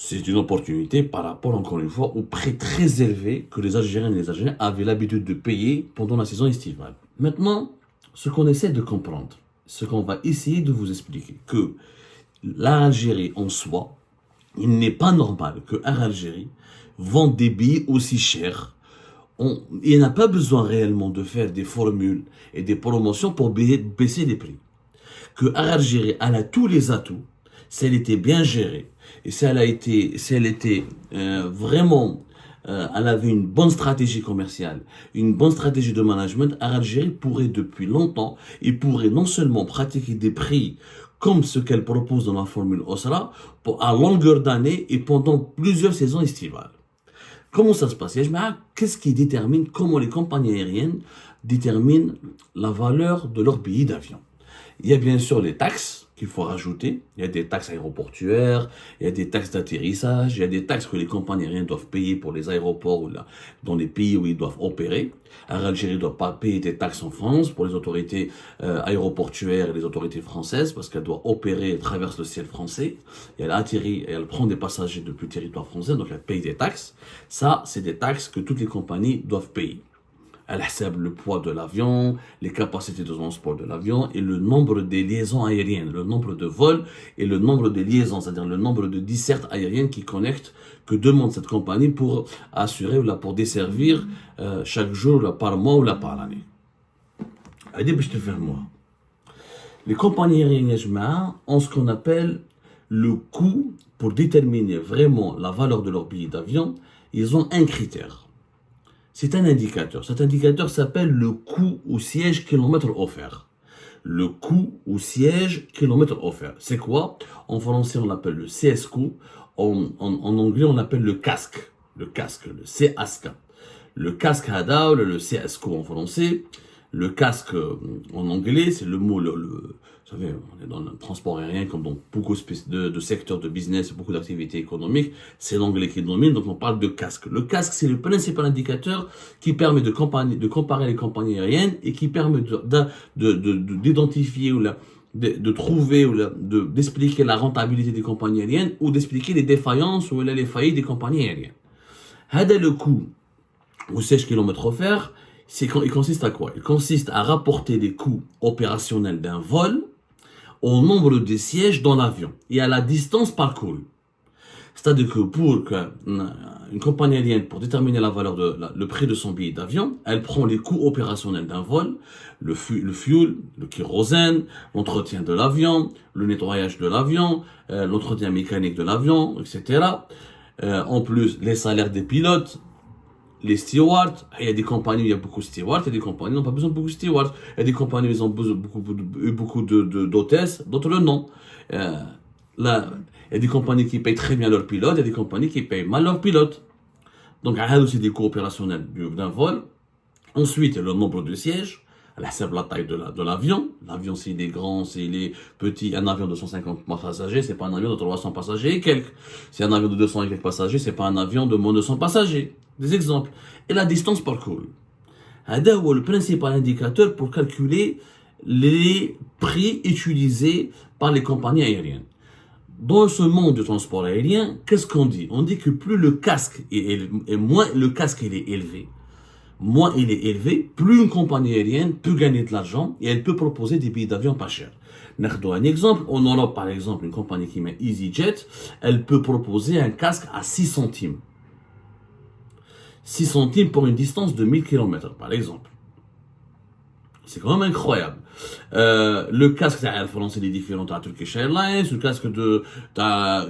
c'est une opportunité par rapport, encore une fois, au prix très élevé que les Algériens et les Algériens avaient l'habitude de payer pendant la saison estivale. Maintenant, ce qu'on essaie de comprendre, ce qu'on va essayer de vous expliquer, que l'Algérie en soi, il n'est pas normal que Air Algérie vende des billets aussi chers. Il n'a pas besoin réellement de faire des formules et des promotions pour baisser les prix. Que Air Algérie elle a tous les atouts, si elle était bien gérée, et si elle était vraiment, elle avait une bonne stratégie commerciale, une bonne stratégie de management, Air Algérie pourrait depuis longtemps, et pourrait non seulement pratiquer des prix comme ce qu'elle propose dans la formule OSRA, à longueur d'année et pendant plusieurs saisons estivales. Comment ça se passe? Qu'est-ce qui détermine, comment les compagnies aériennes déterminent la valeur de leurs billets d'avion? Il y a bien sûr les taxes qu'il faut rajouter. Il y a des taxes aéroportuaires, il y a des taxes d'atterrissage, il y a des taxes que les compagnies aériennes doivent payer pour les aéroports ou là, dans les pays où ils doivent opérer. Air Algérie ne doit pas payer des taxes en France pour les autorités aéroportuaires et les autorités françaises parce qu'elle doit opérer, elle traverse le ciel français, et elle atterrit et elle prend des passagers depuis le territoire français, donc elle paye des taxes. Ça, c'est des taxes que toutes les compagnies doivent payer. Elle حساب le poids de l'avion, les capacités de transport de l'avion et le nombre des liaisons aériennes, le nombre de vols et le nombre de liaisons, c'est-à-dire le nombre de dessertes aériennes qui connectent, que demande cette compagnie pour assurer ou là, pour desservir chaque jour, là, par mois ou là, par année. Les compagnies aériennes ont ce qu'on appelle le coût pour déterminer vraiment la valeur de leur billet d'avion. Ils ont un critère. C'est un indicateur. Cet indicateur s'appelle le coût au siège kilomètre offert. Le coût au siège kilomètre offert. C'est quoi? En français, on l'appelle le CSQ. En anglais, on l'appelle le casque. Le casque, le CASK. Le casque Hada, le CSQ en français. Le casque en anglais, c'est le mot, vous savez, on est dans le transport aérien comme dans beaucoup de secteurs de business, beaucoup d'activités économiques, c'est l'anglais qui domine, donc on parle de casque. Le casque, c'est le principal indicateur qui permet de comparer les compagnies aériennes et qui permet d'identifier ou de trouver ou d'expliquer la rentabilité des compagnies aériennes ou d'expliquer les défaillances ou les faillites des compagnies aériennes. Hada le coût au siège kilomètre offert, il consiste à quoi? Il consiste à rapporter les coûts opérationnels d'un vol au nombre de sièges dans l'avion et à la distance parcourue. C'est-à-dire que pour une compagnie aérienne, pour déterminer la valeur le prix de son billet d'avion, elle prend les coûts opérationnels d'un vol, le fuel, le kérosène, l'entretien de l'avion, le nettoyage de l'avion, l'entretien mécanique de l'avion, etc. En plus, les salaires des pilotes, les stewards, il y a des compagnies où il y a beaucoup de stewards, il y a des compagnies où on n'a pas besoin de beaucoup de stewards, il y a des compagnies où ils ont beaucoup d'hôtesses, d'autres non. Là, il y a des compagnies qui payent très bien leurs pilotes, il y a des compagnies qui payent mal leurs pilotes. Donc, il y a aussi des coûts opérationnels d'un vol. Ensuite, il y a le nombre de sièges, la taille de l'avion. L'avion, s'il est grand, s'il est petit, un avion de 150 passagers, c'est pas un avion de 300 passagers et quelques. C'est un avion de 200 et quelques passagers, c'est pas un avion de moins de 100 passagers. Des exemples. Et la distance parcourue. C'est le principal indicateur pour calculer les prix utilisés par les compagnies aériennes. Dans ce monde du transport aérien, qu'est-ce qu'on dit? On dit que plus le casque est moins le casque il est élevé, moins il est élevé, plus une compagnie aérienne peut gagner de l'argent et elle peut proposer des billets d'avion pas chers. Nous un exemple. En Europe, par exemple, une compagnie qui met EasyJet, elle peut proposer un casque à 6 centimes. 6 centimes pour une distance de 1000 km, par exemple. C'est quand même incroyable. Le casque, c'est les différentes à Turkish Airlines, le casque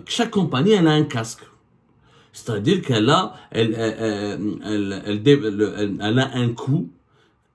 chaque compagnie, elle a un casque. C'est-à-dire qu'elle a, elle a un coût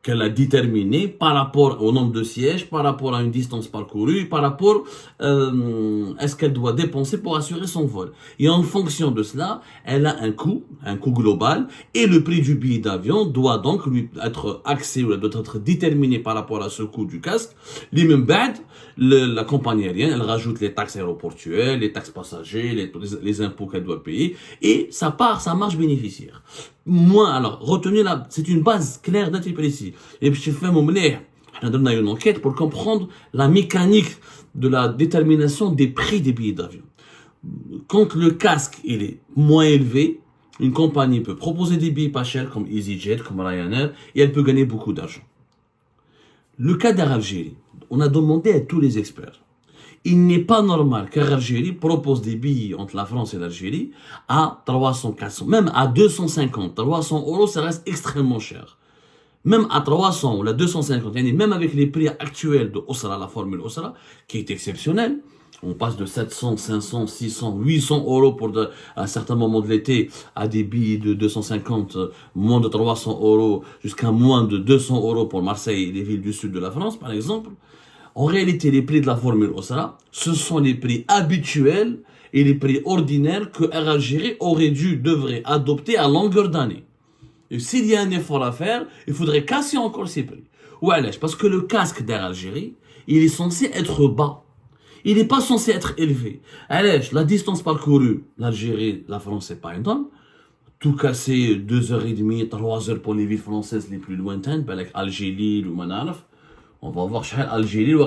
qu'elle a déterminé par rapport au nombre de sièges, par rapport à une distance parcourue, par rapport à ce qu'elle doit dépenser pour assurer son vol. Et en fonction de cela, elle a un coût global, et le prix du billet d'avion doit donc lui être axé ou doit être déterminé par rapport à ce coût du casque. Les mêmes bad, la compagnie aérienne, elle rajoute les taxes aéroportuaires, les taxes passagers, les impôts qu'elle doit payer, et ça marge bénéficiaire. Moi, alors, retenez là, c'est une base claire, nette et précise. Et puis, je fais mon mlé. On a donné une enquête pour comprendre la mécanique de la détermination des prix des billets d'avion. quand le casque il est moins élevé, une compagnie peut proposer des billets pas chers comme EasyJet, comme Ryanair, et elle peut gagner beaucoup d'argent. Le cas d'Air Algérie, on a demandé à tous les experts. Il n'est pas normal qu'Air Algérie propose des billets entre la France et l'Algérie à 300, 400, même à 250, 300 euros, ça reste extrêmement cher. Même à 300 ou à 250, même avec les prix actuels de Osra, la formule Osra, qui est exceptionnelle, on passe de 700, 500, 600, 800 euros à un certain moment de l'été à des billets de 250, moins de 300 euros, jusqu'à moins de 200 euros pour Marseille et les villes du sud de la France, par exemple. En réalité, les prix de la formule Osra, ce sont les prix habituels et les prix ordinaires que Air Algérie devrait adopter à longueur d'année. Et s'il y a un effort à faire, il faudrait casser encore ces prix. Ouais, parce que le casque d'Air Algérie, il est censé être bas. Il n'est pas censé être élevé. Allez, la distance parcourue, l'Algérie, la France, c'est pas énorme. Tout casser 2h30, 3h pour les villes françaises les plus lointaines, avec Alger-Lille ou Manarf. On va voir Alger-Lille,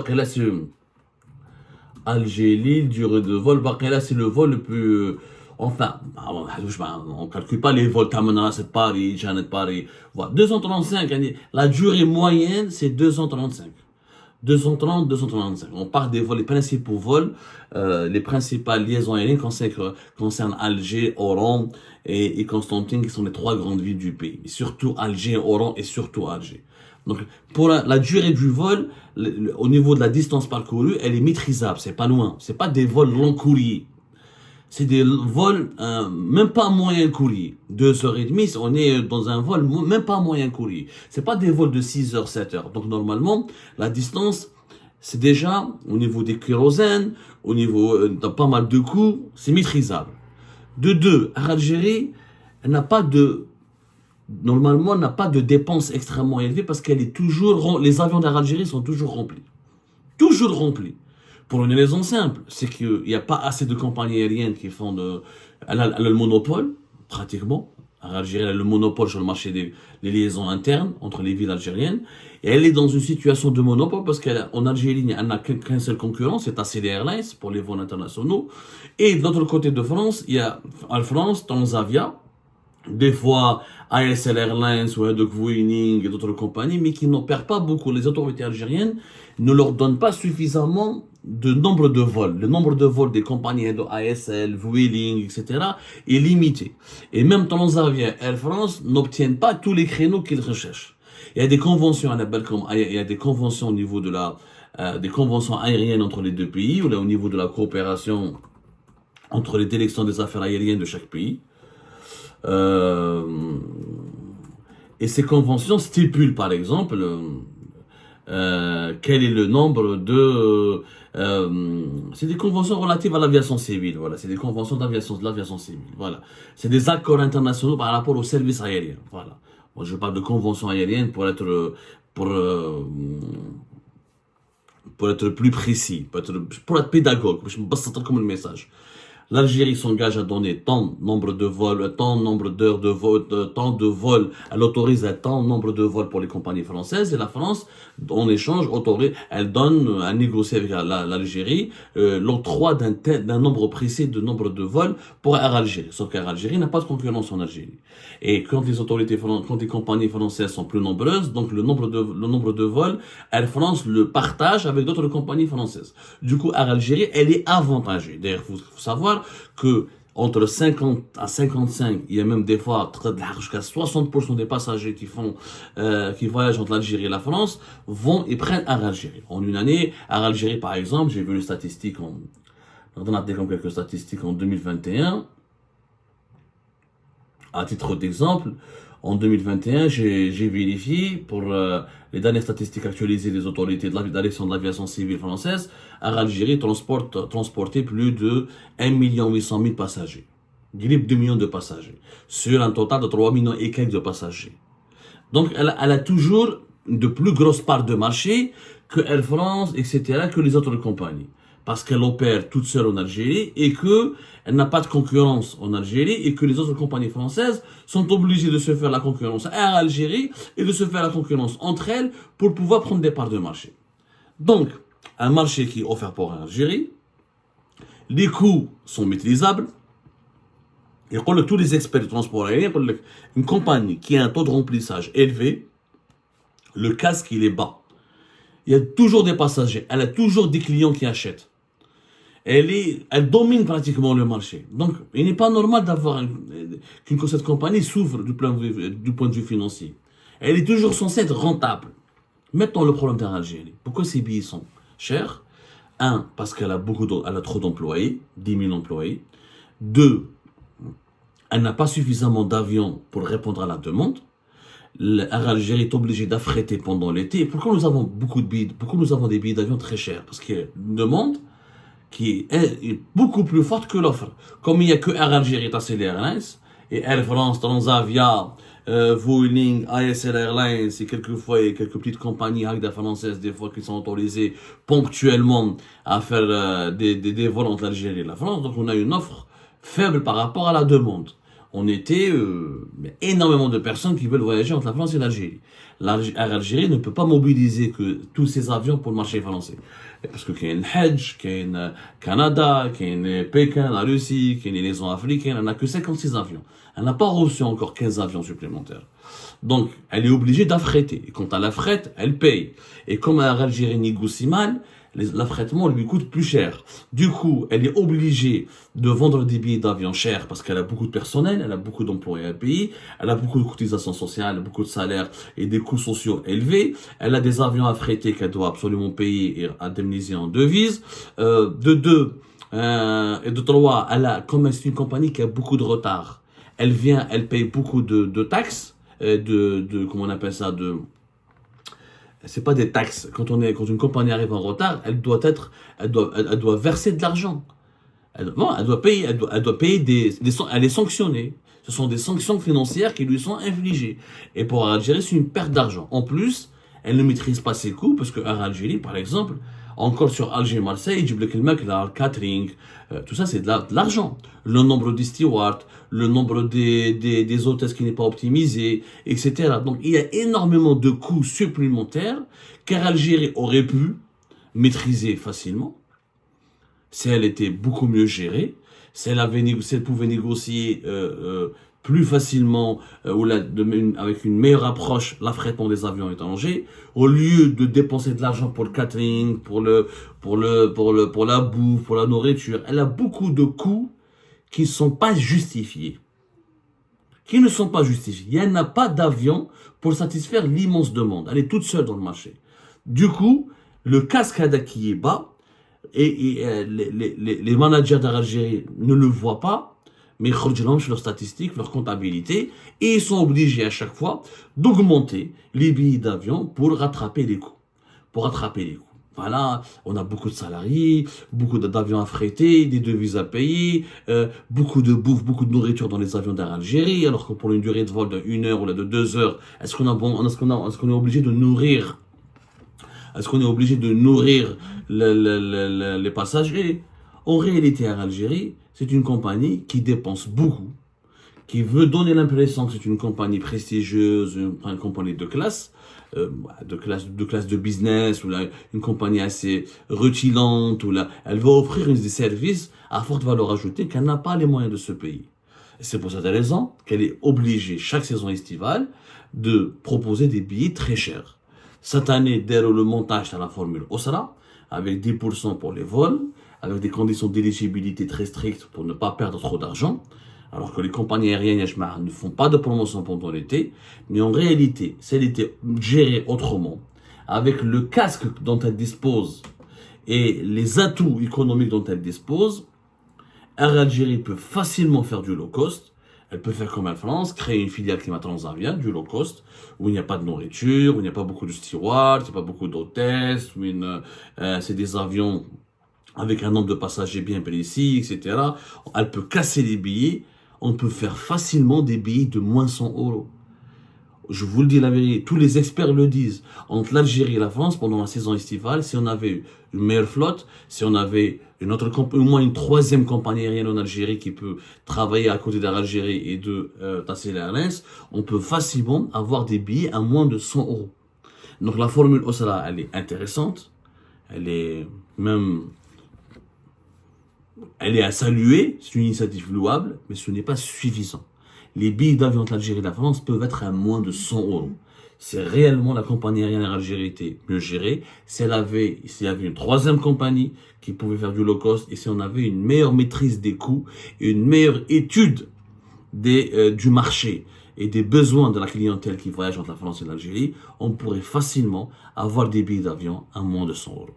Alger-Lille, durée de vol, là c'est le vol le plus... Enfin, on ne calcule pas les vols Tamana, c'est Paris, Janet Paris. Voilà. 235, la durée moyenne, c'est 235. 230, 235. On part des vols, les principaux vols, les principales liaisons aériennes concernent Alger, Oran et Constantine, qui sont les trois grandes villes du pays. Et surtout Alger, Oran et surtout Alger. Donc, pour la durée du vol, au niveau de la distance parcourue, elle est maîtrisable, c'est pas loin. C'est pas des vols long courrier. C'est des vols, même pas moyen courrier. 2h30, on est dans un vol, même pas moyen courrier. C'est pas des vols de 6h, 7h. Donc, normalement, la distance, c'est déjà, au niveau des kérosènes, au niveau de pas mal de coûts, c'est maîtrisable. De deux, Algérie, elle n'a pas de, normalement, n'a pas de dépenses extrêmement élevées parce qu'elle est toujours, les avions d'Air Algérie sont toujours remplis. Toujours remplis. Pour une raison simple, c'est qu'il n'y a pas assez de compagnies aériennes qui font elle a le monopole, pratiquement. Air Algérie a le monopole sur le marché des liaisons internes entre les villes algériennes. Et elle est dans une situation de monopole parce qu'en Algérie, elle n'a qu'un seul concurrent, c'est ACD Airlines pour les vols internationaux. Et de l'autre côté de France, il y a Air France, Transavia, des fois ASL Airlines ou Hedok Vueling et d'autres compagnies, mais qui n'opèrent pas beaucoup. Les autorités algériennes ne leur donnent pas suffisamment de nombre de vols. Le nombre de vols des compagnies de ASL, Vueling, etc. est limité. Et même Transavia, Air France n'obtiennent pas tous les créneaux qu'ils recherchent. Il y a des conventions il y a des conventions au niveau de des conventions aériennes entre les deux pays, ou là au niveau de la coopération entre les directions des affaires aériennes de chaque pays. Et ces conventions stipulent par exemple quel est le nombre c'est des conventions relatives à l'aviation civile, voilà, c'est des conventions de l'aviation civile, voilà, c'est des accords internationaux par rapport aux services aériens, voilà. Moi je parle de conventions aériennes pour être plus précis, pour être pédagogue, je me passe comme le message. L'Algérie s'engage à donner tant nombre de vols, tant nombre d'heures de vol, tant de vols. Elle autorise tant nombre de vols pour les compagnies françaises. Et la France, en échange, elle négocie avec l'Algérie l'octroi d'un nombre précis de nombre de vols pour Air Algérie. Sauf qu'Air Algérie n'a pas de concurrence en Algérie. Et quand les compagnies françaises sont plus nombreuses, donc le nombre de vols, Air France le partage avec d'autres compagnies françaises. Du coup, Air Algérie, elle est avantagée. D'ailleurs, faut savoir que entre 50 à 55, il y a même des fois jusqu'à 60% des passagers qui voyagent entre l'Algérie et la France vont et prennent Air Algérie. En une année, Air Algérie par exemple, j'ai vu les statistiques on a quelques statistiques en 2021. À titre d'exemple, en 2021, j'ai vérifié pour les dernières statistiques actualisées des autorités de l'aviation civile française, Air Algérie transportait plus de 1,8 million de passagers. Grippe 2 millions de passagers. Sur un total de 3 millions et quelques de passagers. Donc, elle a toujours de plus grosses parts de marché que Air France, etc., que les autres compagnies. Parce qu'elle opère toute seule en Algérie et qu'elle n'a pas de concurrence en Algérie et que les autres compagnies françaises sont obligées de se faire la concurrence à Algérie et de se faire la concurrence entre elles pour pouvoir prendre des parts de marché. Donc, un marché qui est offert pour Algérie Les coûts sont maîtrisables. Et tous les experts du transport aérien, une compagnie qui a un taux de remplissage élevé, le casque il est bas. Il y a toujours des passagers, elle a toujours des clients qui achètent. Elle domine pratiquement le marché. Donc, il n'est pas normal qu'une cette compagnie souffre du point de vue financier. Elle est toujours censée être rentable. Maintenant, le problème d'Air Algérie. Pourquoi ces billets sont chers? Un, parce qu'elle a trop d'employés, 10 000 employés. Deux, elle n'a pas suffisamment d'avions pour répondre à la demande. Air Algérie est obligé d'affréter pendant l'été. Pourquoi nous avons des billets d'avion très chers? Parce qu'il y a une demande qui est beaucoup plus forte que l'offre. Comme il n'y a que Air Algérie, Tassil Airlines, et Air France, Transavia, Vueling, ASL Airlines, et quelquefois il y a quelques petites compagnies françaises, des fois qui sont autorisées ponctuellement à faire des vols entre l'Algérie et la France. Donc on a une offre faible par rapport à la demande. On était énormément de personnes qui veulent voyager entre la France et l'Algérie. Air Algérie ne peut pas mobiliser que tous ces avions pour le marché français. Parce que qu'il y a une Hajj, qu'il y a une Canada, qu'il y a une Pékin, la Russie, qu'il y a une liaison africaine, elle n'a que 56 avions. Elle n'a pas reçu encore 15 avions supplémentaires. Donc, elle est obligée d'affréter. Et quand elle affrète, elle paye. Et comme Air Algérie négocie mal, l'affrètement lui coûte plus cher. Du coup, elle est obligée de vendre des billets d'avion chers parce qu'elle a beaucoup de personnel, elle a beaucoup d'employés à payer, elle a beaucoup de cotisations sociales, beaucoup de salaires et des coûts sociaux élevés. Elle a des avions affrétés qu'elle doit absolument payer et indemniser en devises. De deux, et de trois, comme c'est une compagnie qui a beaucoup de retard, elle paye beaucoup de taxes, comment on appelle ça, c'est pas des taxes. Quand une compagnie arrive en retard, elle doit verser de l'argent. Elle doit payer, elle est sanctionnée. Ce sont des sanctions financières qui lui sont infligées. Et pour Algérie, c'est une perte d'argent. En plus, elle ne maîtrise pas ses coûts parce que Air Algérie, par exemple, encore sur Alger-Marseille, le catering, tout ça c'est de l'argent. Le nombre de stewards, le nombre des hôtesses qui n'est pas optimisé, etc. Donc il y a énormément de coûts supplémentaires qu'Air Algérie aurait pu maîtriser facilement si elle était beaucoup mieux gérée, si elle pouvait négocier plus facilement avec une meilleure approche l'affrètement des avions étrangers, au lieu de dépenser de l'argent pour le catering, pour la bouffe, pour la nourriture. Elle a beaucoup de coûts qui ne sont pas justifiés. Il n'y en a pas d'avion pour satisfaire l'immense demande. Elle est toute seule dans le marché. Du coup, le cascade qui est bas, et les managers d'Algérie ne le voient pas, mais ils regardent leurs statistiques, leur comptabilité, et ils sont obligés à chaque fois d'augmenter les billets d'avion pour rattraper les coûts. Voilà, on a beaucoup de salariés, beaucoup d'avions à fréter, des devises à payer, beaucoup de bouffe, beaucoup de nourriture dans les avions d'Air Algérie, alors que pour une durée de vol de 1 heure ou de 2 heures, est-ce qu'on est obligé de nourrir les passagers? En réalité, Air Algérie, c'est une compagnie qui dépense beaucoup, qui veut donner l'impression que c'est une compagnie prestigieuse, une compagnie de classe de business, ou là, une compagnie assez rutilante, ou là, elle va offrir des services à forte valeur ajoutée qu'elle n'a pas les moyens de se payer. Et c'est pour cette raison qu'elle est obligée, chaque saison estivale, de proposer des billets très chers. Cette année, dès le montage de la formule OSRA, avec 10% pour les vols, avec des conditions d'éligibilité très strictes pour ne pas perdre trop d'argent, alors que les compagnies aériennes ne font pas de promotion pendant l'été, mais en réalité, si elle était gérée autrement, avec le casque dont elle dispose et les atouts économiques dont elle dispose, Air Algérie peut facilement faire du low cost. Elle peut faire comme Air France, créer une filiale qui va Transavia, du low cost, où il n'y a pas de nourriture, où il n'y a pas beaucoup de stewards, il n'y a pas beaucoup d'hôtesses, où c'est des avions avec un nombre de passagers bien précis, etc. Elle peut casser les billets. On peut faire facilement des billets de moins 100 €. Je vous le dis la vérité, tous les experts le disent. Entre l'Algérie et la France, pendant la saison estivale, si on avait une meilleure flotte, si on avait au moins une troisième compagnie aérienne en Algérie qui peut travailler à côté de l'Algérie et de Tassil Airlines, on peut facilement avoir des billets à moins de 100 €. Donc la formule OSRA, elle est intéressante. Elle est même elle est à saluer, c'est une initiative louable, mais ce n'est pas suffisant. Les billets d'avion entre l'Algérie et la France peuvent être à moins de 100 euros. Si réellement la compagnie aérienne Air Algérie était mieux gérée, s'il y avait une troisième compagnie qui pouvait faire du low cost, et si on avait une meilleure maîtrise des coûts, et une meilleure étude du marché et des besoins de la clientèle qui voyage entre la France et l'Algérie, on pourrait facilement avoir des billets d'avion à moins de 100 euros.